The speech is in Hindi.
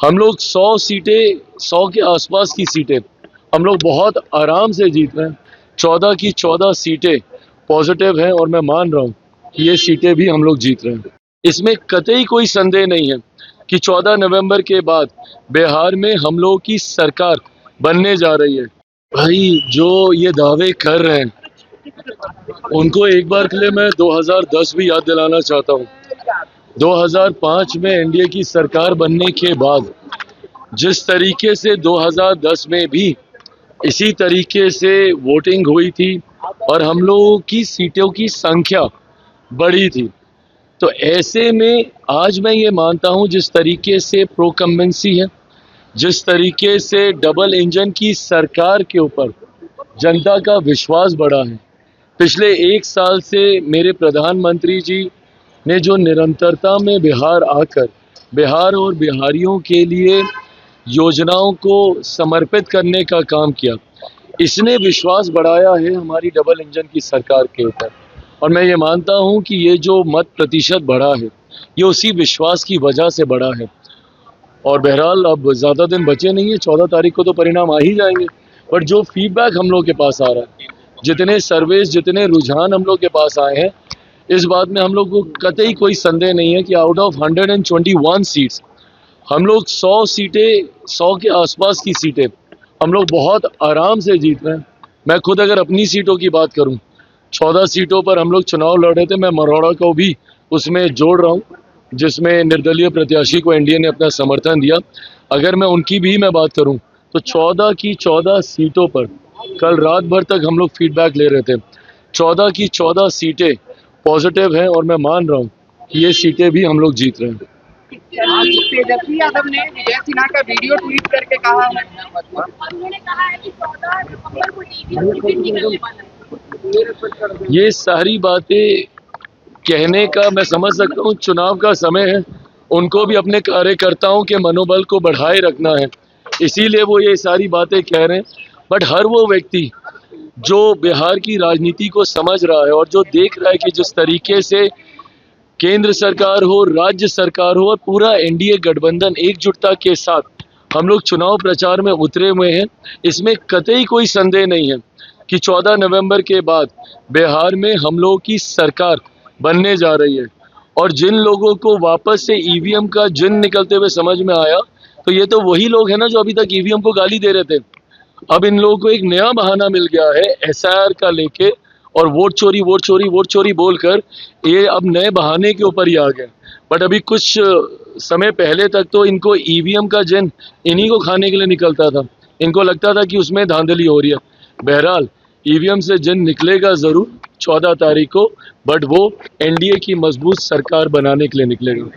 हम लोग 100 के आसपास की सीटें हम लोग बहुत आराम से जीत रहे हैं। 14 की 14 सीटें पॉजिटिव हैं और मैं मान रहा हूँ कि ये सीटें भी हम लोग जीत रहे हैं। इसमें कतई कोई संदेह नहीं है कि 14 नवंबर के बाद बिहार में हम लोगों की सरकार बनने जा रही है। भाई जो ये दावे कर रहे हैं उनको एक बार के लिए मैं 2010 भी याद दिलाना चाहता हूँ। 2005 में एनडीए की सरकार बनने के बाद जिस तरीके से 2010 में भी इसी तरीके से वोटिंग हुई थी और हम लोगों की सीटों की संख्या बढ़ी थी, तो ऐसे में आज मैं ये मानता हूं जिस तरीके से प्रोकम्बेंसी है, जिस तरीके से डबल इंजन की सरकार के ऊपर जनता का विश्वास बढ़ा है। पिछले एक साल से मेरे प्रधानमंत्री जी ने जो निरंतरता में बिहार आकर बिहार और बिहारियों के लिए योजनाओं को समर्पित करने का काम किया, इसने विश्वास बढ़ाया है हमारी डबल इंजन की सरकार के ऊपर। और मैं ये मानता हूं कि ये जो मत प्रतिशत बढ़ा है ये उसी विश्वास की वजह से बढ़ा है। और बहरहाल अब ज़्यादा दिन बचे नहीं है, 14 तारीख को तो परिणाम आ ही जाएंगे। बट जो फीडबैक हम लोग के पास आ रहा है, जितने सर्वेस, जितने रुझान हम लोग के पास आए हैं, इस बात में हम लोग को कतई कोई संदेह नहीं है कि आउट ऑफ 121 सीट्स हम लोग 100 के आसपास की सीटें हम लोग बहुत आराम से जीत रहे हैं। मैं खुद अगर अपनी सीटों की बात करूं, 14 सीटों पर हम लोग चुनाव लड़े थे। मैं मरौड़ा को भी उसमें जोड़ रहा हूं, जिसमें निर्दलीय प्रत्याशी को एनडीए ने अपना समर्थन दिया। अगर मैं उनकी भी मैं बात करूं तो 14 की 14 सीटों पर कल रात भर तक हम लोग फीडबैक ले रहे थे। 14 की 14 सीटें पॉजिटिव हैं और मैं मान रहा हूं कि ये सीटें भी हम लोग जीत रहे हैं। आज तेजस्वी यादव ने विजय सिन्हा का वीडियो ट्वीट करके कहा है, उन्होंने कहा है कि 14 नवंबर को ईवीएम निकलने वाला है। ये सारी बातें कहने का मैं समझ सकता हूँ, चुनाव का समय है, उनको भी अपने कार्यकर्ताओं के मनोबल को बढ़ाए रखना है, इसीलिए वो ये सारी बातें कह रहे हैं। बट हर वो व्यक्ति जो बिहार की राजनीति को समझ रहा है और जो देख रहा है कि जिस तरीके से केंद्र सरकार हो, राज्य सरकार हो और पूरा एनडीए गठबंधन एकजुटता के साथ हम लोग चुनाव प्रचार में उतरे हुए हैं, इसमें कतई कोई संदेह नहीं है कि 14 नवंबर के बाद बिहार में हम लोगों की सरकार बनने जा रही है। और जिन लोगों को वापस से ईवीएम का जिन निकलते हुए समझ में आया, तो ये तो वही लोग हैं ना जो अभी तक ईवीएम को गाली दे रहे थे। अब इन लोगों को एक नया बहाना मिल गया है एसआईआर का लेके, और वोट चोरी बोलकर ये अब नए बहाने के ऊपर ही आ गए। बट अभी कुछ समय पहले तक तो इनको ईवीएम का जिन इन्हीं को खाने के लिए निकलता था, इनको लगता था कि उसमें धांधली हो रही है। बहरहाल ईवीएम से जिन निकलेगा जरूर 14 तारीख को, बट वो एनडीए की मजबूत सरकार बनाने के लिए निकलेगा।